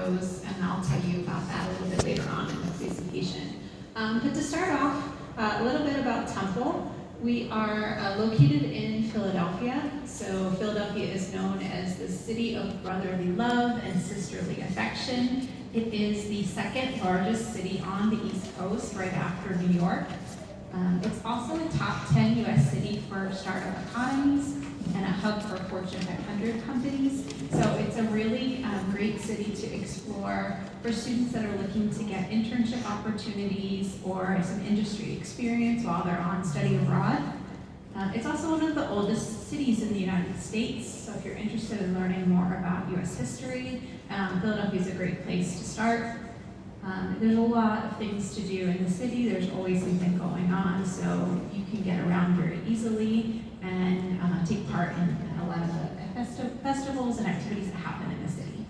those, and I'll tell you about that a little bit later on in the presentation. But to start off, a little bit about Temple. We are located in Philadelphia. So Philadelphia is known as the city of brotherly love and sisterly affection. It is the second largest city on the East Coast, right after New York. It's also a top 10 U.S. city for startup economies and a hub for Fortune 500 companies. So it's a really great city to explore for students that are looking to get internship opportunities or some industry experience while they're on study abroad. It's also one of the oldest cities in the United States, so if you're interested in learning more about U.S. history, Philadelphia is a great place to start. There's a lot of things to do in the city. There's always something going on, so you can get around very easily and take part in a lot of the festivals and activities that happen in the city.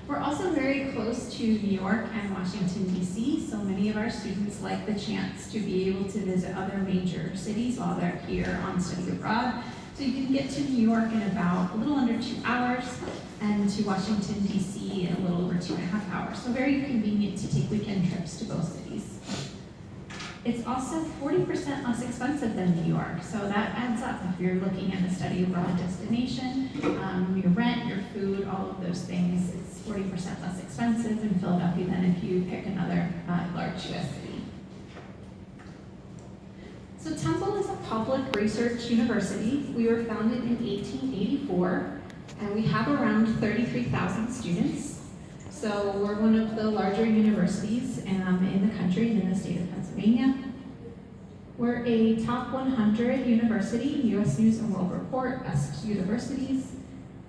We're also very close to New York and Washington, D.C., so many of our students like the chance to be able to visit other major cities while they're here on study abroad. So you can get to New York in about a little under 2 hours, and to Washington, D.C. in a little over 2.5 hours. So very convenient to take weekend trips to both cities. It's also 40% less expensive than New York, so that adds up if you're looking at a study abroad destination. Your rent, your food, all of those things, it's 40% less expensive in Philadelphia than if you pick another large U.S. city. So Temple is a public research university. We were founded in 1884, and we have around 33,000 students. So we're one of the larger universities in the country and in the state of Pennsylvania. We're a top 100 university, U.S. News and World Report, best universities.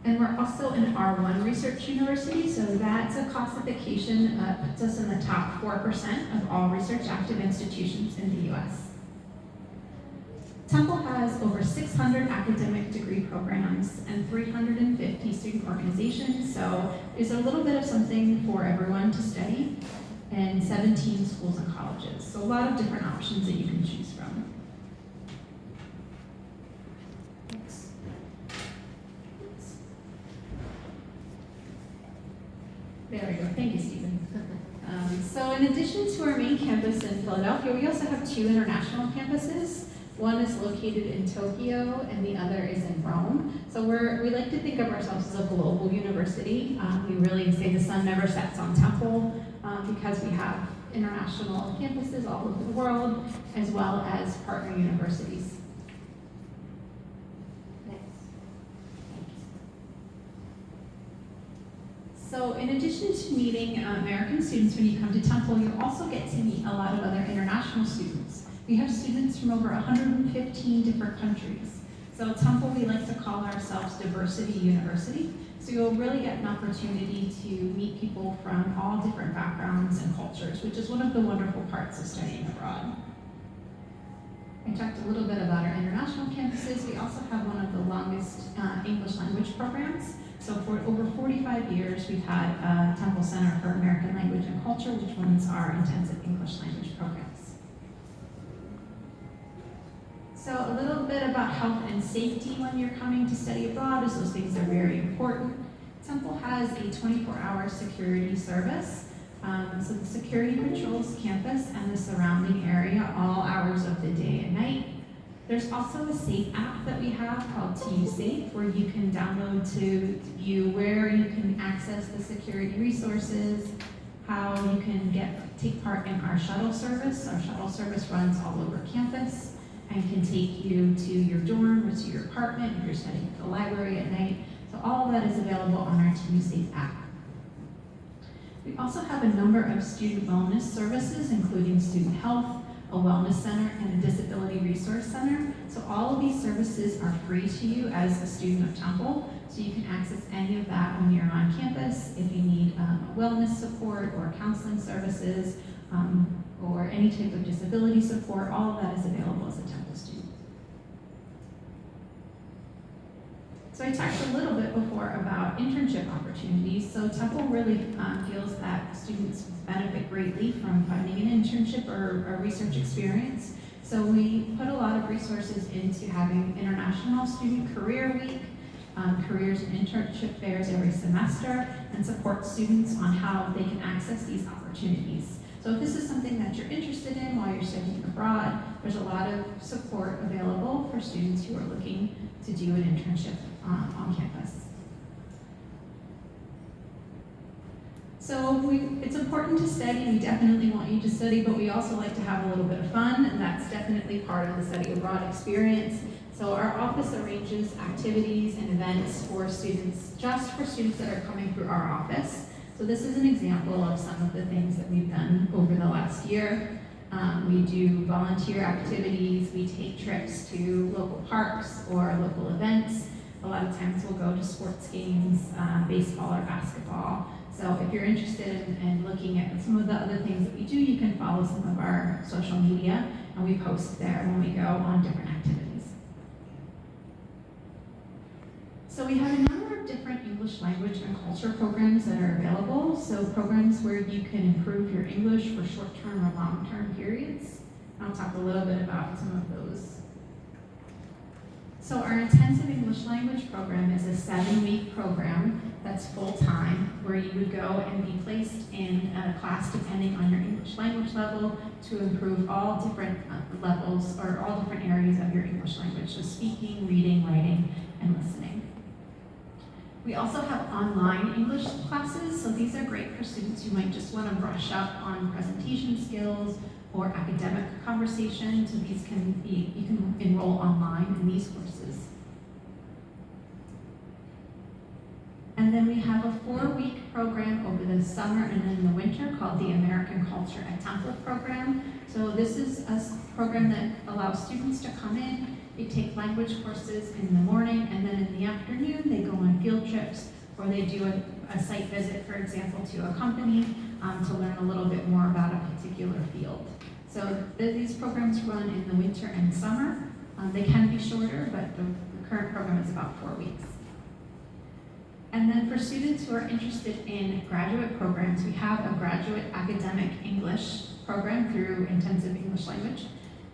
And we're also an R1 research university, so that's a classification that puts us in the top 4% of all research active institutions in the U.S. Temple has over 600 academic degree programs and 350 student organizations, so there's a little bit of something for everyone to study, and 17 schools and colleges. So a lot of different options that you can choose from. Next. There we go, thank you, Stephen. So in addition to our main campus in Philadelphia, we also have 2 international campuses. One is located in Tokyo, and the other is in Rome. So we like to think of ourselves as a global university. We really say the sun never sets on Temple because we have international campuses all over the world, as well as partner universities. Next. So in addition to meeting American students when you come to Temple, you also get to meet a lot of other international students. We have students from over 115 different countries. So at Temple, we like to call ourselves Diversity University. So you'll really get an opportunity to meet people from all different backgrounds and cultures, which is one of the wonderful parts of studying abroad. I talked a little bit about our international campuses. We also have one of the longest English language programs. So for over 45 years, we've had Temple Center for American Language and Culture, which runs our intensive English language programs. So a little bit about health and safety when you're coming to study abroad, as those things are very important. Temple has a 24-hour security service. So the security patrols campus and the surrounding area all hours of the day and night. There's also a Safe app that we have called TU Safe, where you can download to view where you can access the security resources, how you can take part in our shuttle service. Our shuttle service runs all over campus and can take you to your dorm or to your apartment if you're studying at the library at night. So all of that is available on our TU Safe app. We also have a number of student wellness services, including student health, a wellness center, and a disability resource center. So all of these services are free to you as a student of Temple, so you can access any of that when you're on campus. If you need wellness support or counseling services, or any type of disability support, all of that is available as a Temple student. So I talked a little bit before about internship opportunities. So Temple really feels that students benefit greatly from finding an internship or a research experience. So we put a lot of resources into having International Student Career Week, careers and internship fairs every semester, and support students on how they can access these opportunities. So if this is something that you're interested in while you're studying abroad, there's a lot of support available for students who are looking to do an internship on campus. So it's important to study. We definitely want you to study, but we also like to have a little bit of fun, and that's definitely part of the study abroad experience. So our office arranges activities and events for students, just for students that are coming through our office. So this is an example of some of the things that we've done over the last year. We do volunteer activities, we take trips to local parks or local events. A lot of times we'll go to sports games, baseball or basketball. So if you're interested in looking at some of the other things that we do, you can follow some of our social media, and we post there when we go on different activities. So we have a number of different English language and culture programs that are available. So programs where you can improve your English for short-term or long-term periods. I'll talk a little bit about some of those. So our intensive English language program is a 7-week program that's full-time, where you would go and be placed in a class depending on your English language level to improve all different levels or all different areas of your English language. So speaking, reading, writing, and listening. We also have online English classes, so these are great for students who might just want to brush up on presentation skills or academic conversation. So these can be, you can enroll online in these courses. And then we have a 4-week program over the summer and then the winter called the American Culture at Temple program. So this is a program that allows students to come in, they take language courses in the morning, and then in the afternoon they go on field trips, or they do a site visit, for example, to a company to learn a little bit more about a particular field. So these programs run in the winter and summer. They can be shorter, but the current program is about 4 weeks. And then for students who are interested in graduate programs, we have a graduate academic English program through Intensive English Language.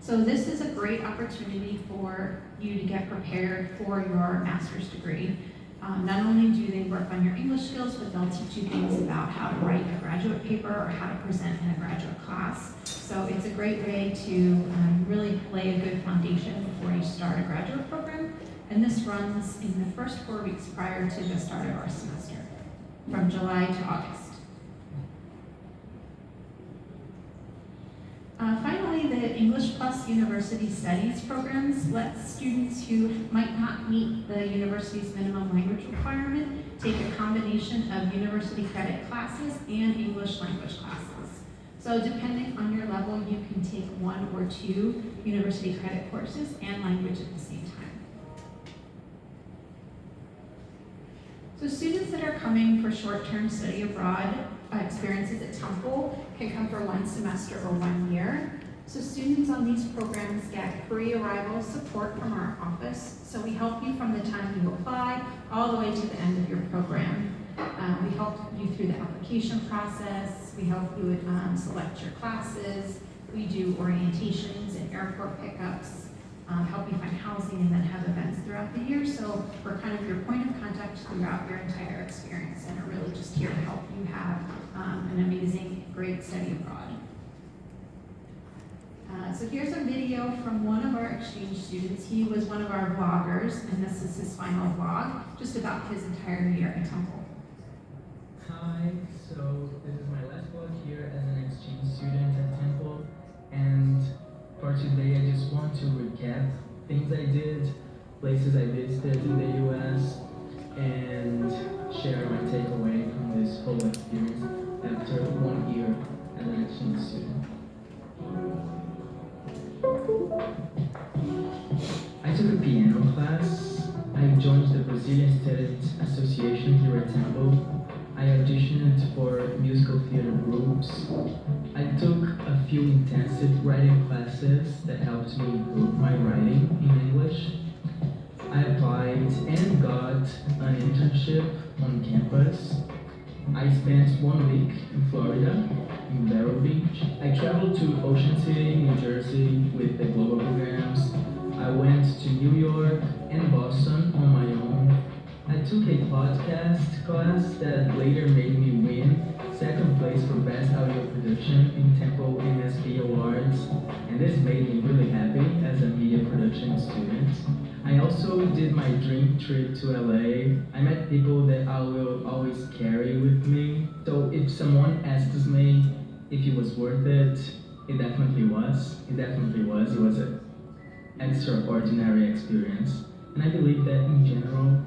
So this is a great opportunity for you to get prepared for your master's degree. Not only do they work on your English skills, but they'll teach you things about how to write a graduate paper or how to present in a graduate class. So it's a great way to really lay a good foundation before you start a graduate program. And this runs in the first 4 weeks prior to the start of our semester, from July to August. Finally, the English Plus University Studies programs let students who might not meet the university's minimum language requirement take a combination of university credit classes and English language classes. So depending on your level, you can take 1 or 2 university credit courses and language at the same time. So students that are coming for short-term study abroad experiences at Temple can come for 1 semester or 1 year. So students on these programs get pre-arrival support from our office. So we help you from the time you apply all the way to the end of your program. We help you through the application process. We help you select your classes. We do orientations and airport pickups. Help you find housing, and then have events throughout the year. So we're kind of your point of contact throughout your entire experience, and are really just here to help you have an amazing, great study abroad. So here's a video from one of our exchange students. He was one of our vloggers, and this is his final vlog, just about his entire year at Temple. Hi, so this is my last vlog here as an exchange student at Temple, and for today I just want to recap things I did, places I visited in the US, and share my takeaway from this whole experience after 1 year as an exchange student. I took a piano class, I joined the Brazilian Student Association here at Temple, I auditioned for musical theater groups, I took a few intensive writing classes that helped me improve my writing in English. I applied and got an internship on campus. I spent 1 week in Florida, in Vero Beach. I traveled to Ocean City, New Jersey with the global programs. I went to New York and Boston on my own. I took a podcast class that later made me win second place for Best Audio Production in Temple MSP Awards, and this made me really happy as a media production student. I also did my dream trip to LA. I met people that I will always carry with me. So if someone asks me if it was worth it, it definitely was. It definitely was. It was an extraordinary experience. And I believe that in general,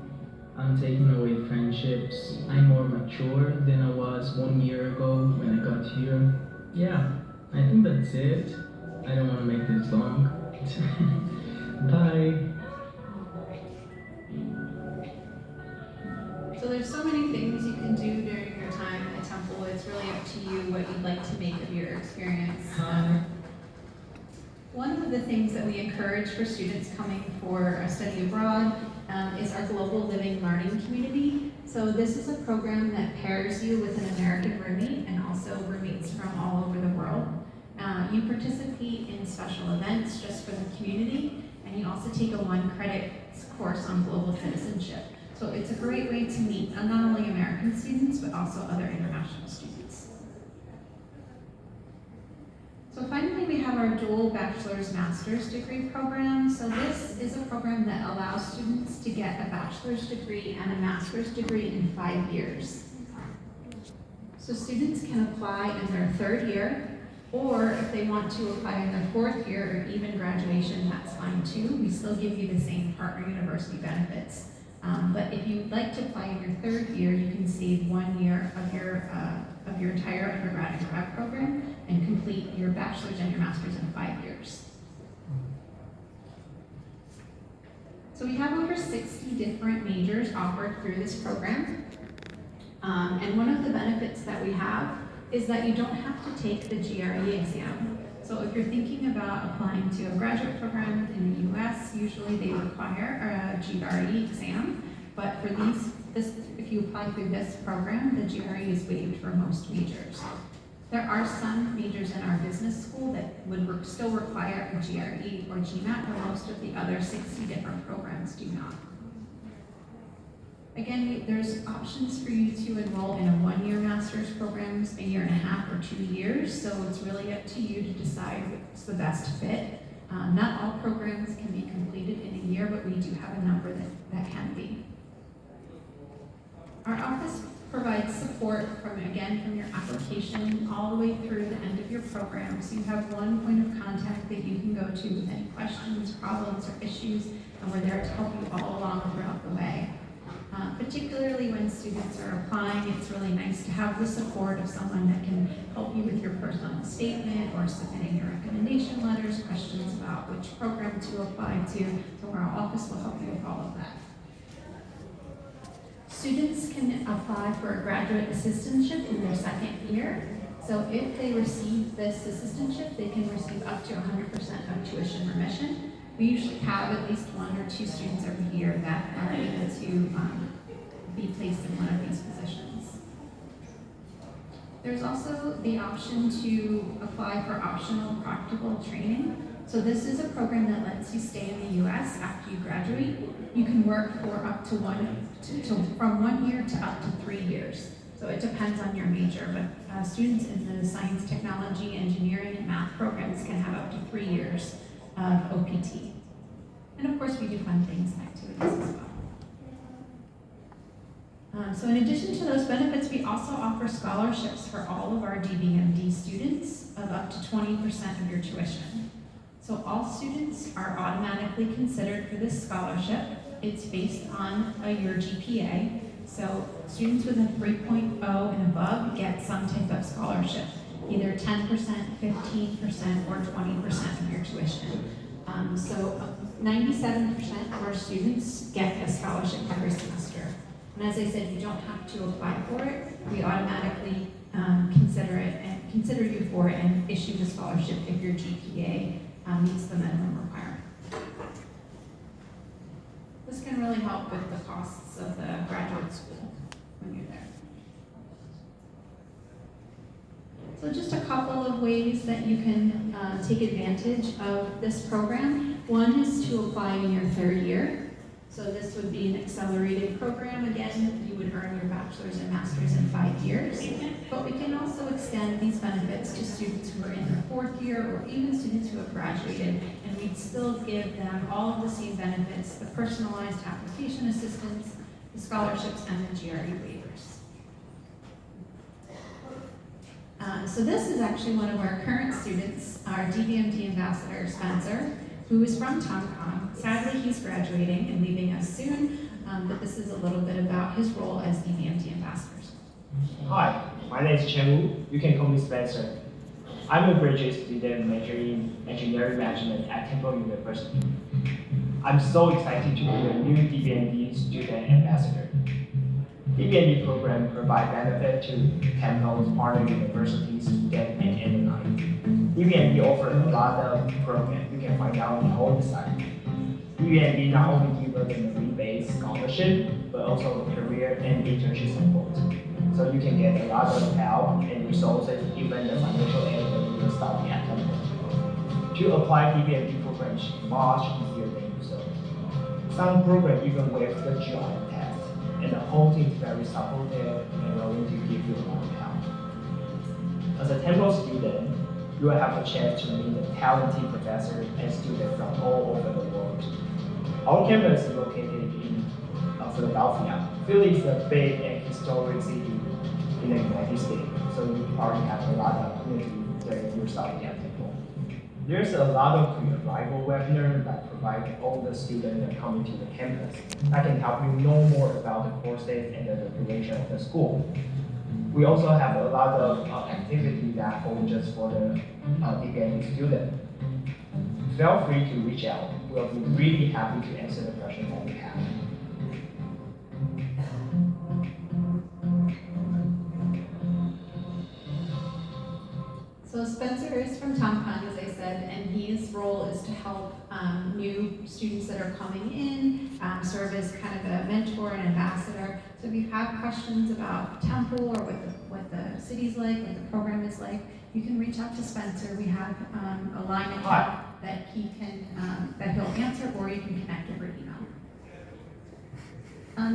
I'm taking away friendships. I'm more mature than I was 1 year ago when I got here. Yeah, I think that's it. I don't want to make this long. Bye. So there's so many things you can do during your time at Temple. It's really up to you what you'd like to make of your experience. One of the things that we encourage for students coming for a study abroad is our Global Living Learning Community. So this is a program that pairs you with an American roommate and also roommates from all over the world. You participate in special events just for the community, and you also take a 1-credit course on global citizenship. So it's a great way to meet not only American students, but also other international students. So finally, we have our dual bachelor's master's degree program. So this is a program that allows students to get a bachelor's degree and a master's degree in 5 years. So students can apply in their 3rd year, or if they want to apply in their 4th year or even graduation, that's fine too. We still give you the same partner university benefits. But if you'd like to apply in your 3rd year, you can save 1 year of your entire undergrad and grad program and complete your bachelor's and your master's in 5 years. So we have over 60 different majors offered through this program. And one of the benefits that we have is that you don't have to take the GRE exam. So if you're thinking about applying to a graduate program in the US, usually they require a GRE exam. But for if you apply through this program, the GRE is waived for most majors. There are some majors in our business school that would still require a GRE or GMAT, but most of the other 60 different programs do not. Again, there's options for you to enroll in a 1-year master's program, a 1.5 years or 2 years, so it's really up to you to decide what's the best fit. Not all programs can be completed in a year, but we do have a number that can be. Our office provides support from your application all the way through the end of your program. So you have one point of contact that you can go to with any questions, problems, or issues, and we're there to help you all along throughout the way. Particularly when students are applying, it's really nice to have the support of someone that can help you with your personal statement or submitting your recommendation letters, questions about which program to apply to, so our office will help you with all of that. Students can apply for a graduate assistantship in their 2nd year. So if they receive this assistantship, they can receive up to 100% of tuition remission. We usually have at least 1 or 2 students every year that are able to be placed in one of these positions. There's also the option to apply for optional practical training. So this is a program that lets you stay in the US after you graduate. You can work for up to from 1 year to up to 3 years. So it depends on your major, but students in the science, technology, engineering, and math programs can have up to 3 years of OPT. And of course, we do fun things and activities as well. So in addition to those benefits, we also offer scholarships for all of our DBMD students of up to 20% of your tuition. So all students are automatically considered for this scholarship. It's based on your GPA. So students with a 3.0 and above get some type of scholarship, either 10%, 15%, or 20% of your tuition. So 97% of our students get a scholarship every semester. And as I said, you don't have to apply for it. We automatically consider you for it and issue the scholarship if your GPA meets the minimum requirement. This can really help with the costs of the graduate school when you're there. So just a couple of ways that you can take advantage of this program. One is to apply in your 3rd year. So So this would be an accelerated program. Again, you would earn your bachelor's and master's in 5 years. But we can also extend these benefits to students who are in their 4th year or even students who have graduated, and we'd still give them all of the same benefits, the personalized application assistance, the scholarships, and the GRE waivers. So this is actually one of our current students, our DBMD ambassador, Spencer, who is from Tomcon. Sadly, he's graduating and leaving us soon, but this is a little bit about his role as DBMD ambassadors. Hi, my name is Chen Wu. You can call me Spencer. I'm a graduate student majoring in engineering management at Temple University. I'm so excited to be the new DBMD student ambassador. DBMD program provides benefit to Temple's partner universities, students, and alumni. DBMD offers a lot of programs you can find out on the whole site. DBMD not only gives them a rebate scholarship, but also career and internship support. So you can get a lot of help and resources, even the financial aid when you study at Temple. To apply DBMD program is much easier than you so. Some programs even waive the GRE test, and the whole team is very supportive and willing to give you a lot of help. As a Temple student, you will have a chance to meet the talented professors and students from all over the world. Our campus is located in Philadelphia. Philly is a big and historic city in the United States, so you probably have a lot of opportunity during your study at Temple. There's a lot of pre-arrival webinars that provide all the students that come into the campus that can help you know more about the courses and the duration of the school. We also have a lot of activities that hold just for the DBMD student. Feel free to reach out. We'll be really happy to answer the questions that you have. So Spencer is from Tomcon, as I said, and his role is to help new students that are coming in, serve as kind of a mentor and ambassador. So if you have questions about Temple or what the city's like, what the program is like, you can reach out to Spencer. We have a line account that he can that he'll answer, or you can connect over email.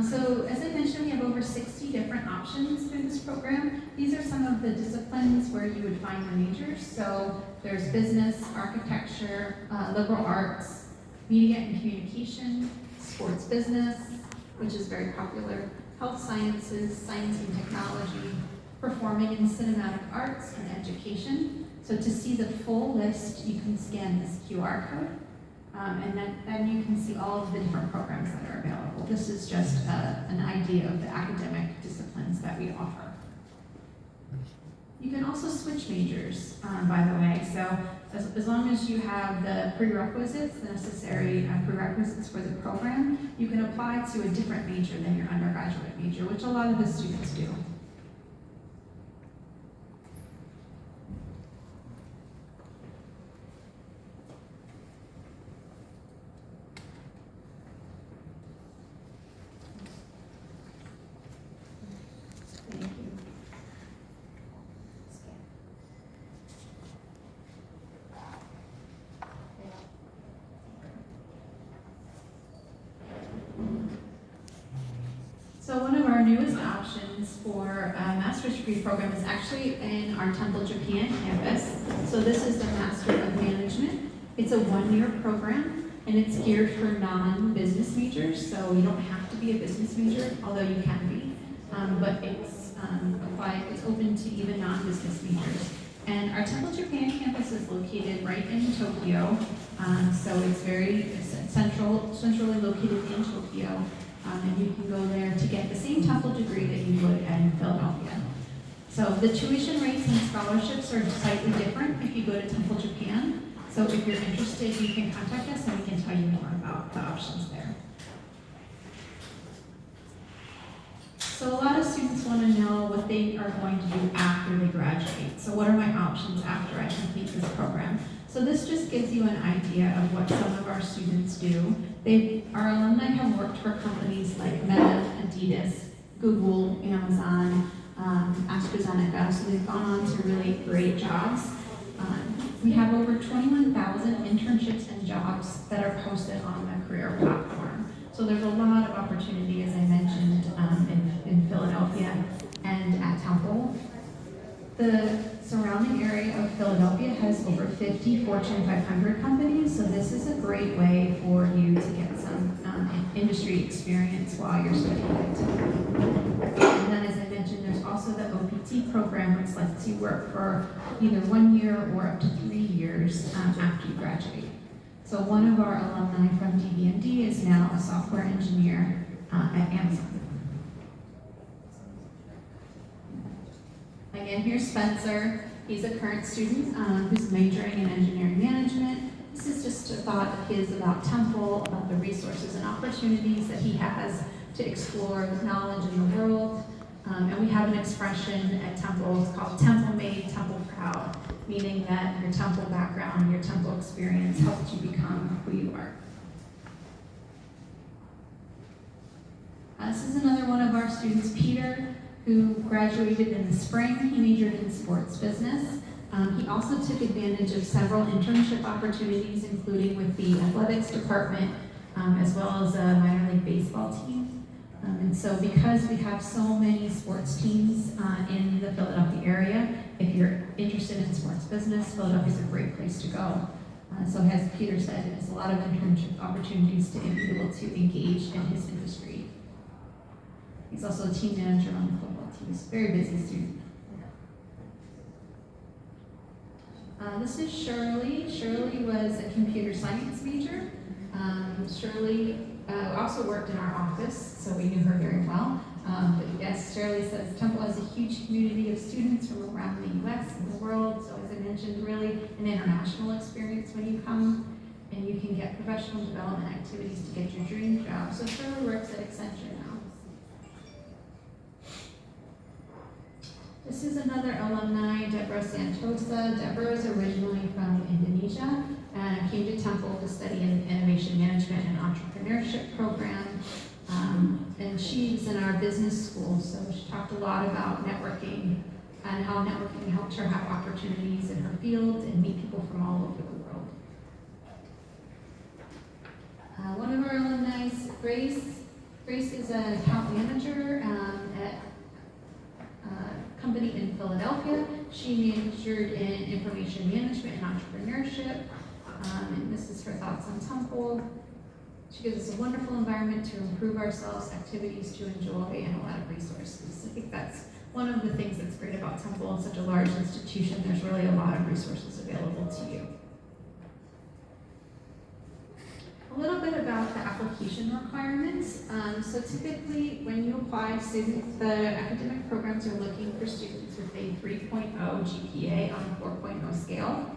So as I mentioned, we have over 60 different options through this program. These are some of the disciplines where you would find your majors. So there's business, architecture, liberal arts, media and communication, sports business, which is very popular, health sciences, science and technology, performing and cinematic arts, and education. So to see the full list, you can scan this QR code. And then you can see all of the different programs that are available. This is just an idea of the academic disciplines that we offer. You can also switch majors, by the way. So as long as you have the prerequisites, the necessary prerequisites for the program, you can apply to a different major than your undergraduate major, which a lot of the students do. So one of our newest options for a master's degree program is actually in our Temple, Japan campus. So this is the Master of Management. It's a 1-year program, and it's geared for non-business majors. So you don't have to be a business major, although you can be. But it's open to even non-business majors. And our Temple, Japan campus is located right in Tokyo. So it's very centrally located in Tokyo. And you can go there to get the same Temple degree that you would in Philadelphia. So the tuition rates and scholarships are slightly different if you go to Temple, Japan. So if you're interested, you can contact us and we can tell you more about the options there. So a lot of students want to know what they are going to do after they graduate. So what are my options after I complete this program? So this just gives you an idea of what some of our students do. Our alumni have worked for companies like Meta, Adidas, Google, Amazon, AstraZeneca, so they've gone on to really great jobs. We have over 21,000 internships and jobs that are posted on the career platform. So there's a lot of opportunity, as I mentioned, in Philadelphia and at Temple. The surrounding area of Philadelphia has over 50 Fortune 500 companies, so this is a great way for you to get some industry experience while you're studying at Temple. And then, as I mentioned, there's also the OPT program, which lets you work for either 1 year or up to 3 years after you graduate. So one of our alumni from DBMD is now a software engineer at Amazon. Again, here's Spencer. He's a current student who's majoring in engineering management. This is just a thought of his about Temple, about the resources and opportunities that he has to explore knowledge in the world. And we have an expression at Temple, it's called Temple Made, Temple Proud, meaning that your Temple background, your Temple experience helped you become who you are. This is another one of our students, Peter, who graduated in the spring. He majored in sports business. He also took advantage of several internship opportunities, including with the athletics department, as well as a minor league baseball team. And so because we have so many sports teams in the Philadelphia area, if you're interested in sports business, Philadelphia is a great place to go. So as Peter said, there's a lot of internship opportunities to be able to engage in his industry. He's also a team manager on the football team. He's a very busy student. This is Shirley. Shirley was a computer science major. Shirley also worked in our office, so we knew her very well. But yes, Shirley says Temple has a huge community of students from around the U.S. and the world. So as I mentioned, really an international experience when you come, and you can get professional development activities to get your dream job. So Shirley works at Accenture now. This is another alumni, Deborah Santosa. Deborah is originally from Indonesia and came to Temple to study an innovation management and entrepreneurship program. And she's in our business school, so she talked a lot about networking and how networking helped her have opportunities in her field and meet people from all over the world. One of our alumni, Grace. Grace is an account manager at company in Philadelphia. She majored in information management and entrepreneurship. And this is her thoughts on Temple. She gives us a wonderful environment to improve ourselves, activities to enjoy, and a lot of resources. I think that's one of the things that's great about Temple. It's such a large institution. There's really a lot of resources available to you. A little bit about the application requirements. So typically, when you apply, the academic programs are looking for students with a 3.0 GPA on a 4.0 scale.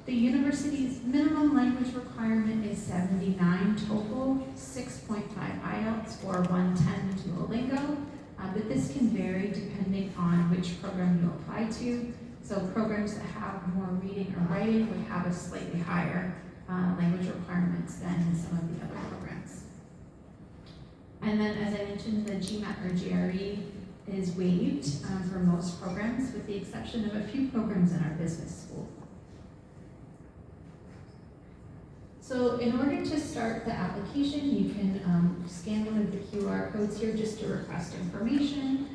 The university's minimum language requirement is 79 TOEFL, 6.5 IELTS, or 110 Duolingo. But this can vary depending on which program you apply to. So programs that have more reading or writing would have a slightly higher language requirements than some of the other programs. And then, as I mentioned, the GMAT or GRE is waived for most programs, with the exception of a few programs in our business school. So in order to start the application, you can scan one of the QR codes here just to request information.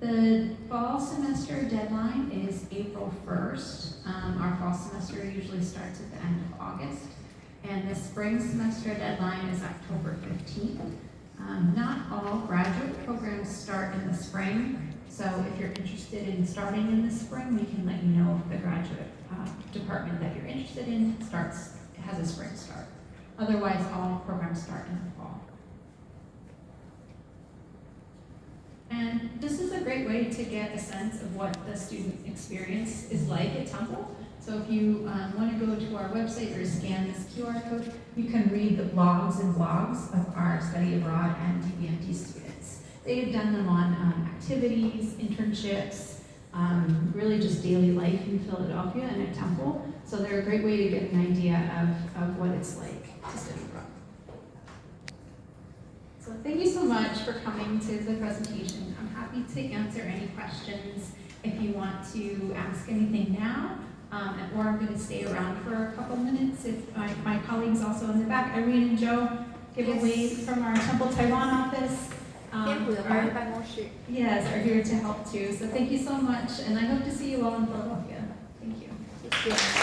The fall semester deadline is April 1st. Our fall semester usually starts at the end of August. And the spring semester deadline is October 15th. Not all graduate programs start in the spring. So if you're interested in starting in the spring, we can let you know if the graduate department that you're interested in has a spring start. Otherwise, all programs start in the fall. And this is a great way to get a sense of what the student experience is like at Temple. So if you want to go to our website or scan this QR code, you can read the blogs and blogs of our study abroad and DBMD students. They have done them on activities, internships, really just daily life in Philadelphia and at Temple. So they're a great way to get an idea of what it's like to study abroad. So thank you so much for coming to the presentation. I'm happy to answer any questions if you want to ask anything now, or I'm going to stay around for a couple minutes if my colleagues also in the back, Irene and Joe, giveaways from our Temple Taiwan office. 天府的华人办公室。 Yes, are here to help too. So thank you so much, and I hope to see you all in Philadelphia. Thank you. 谢谢。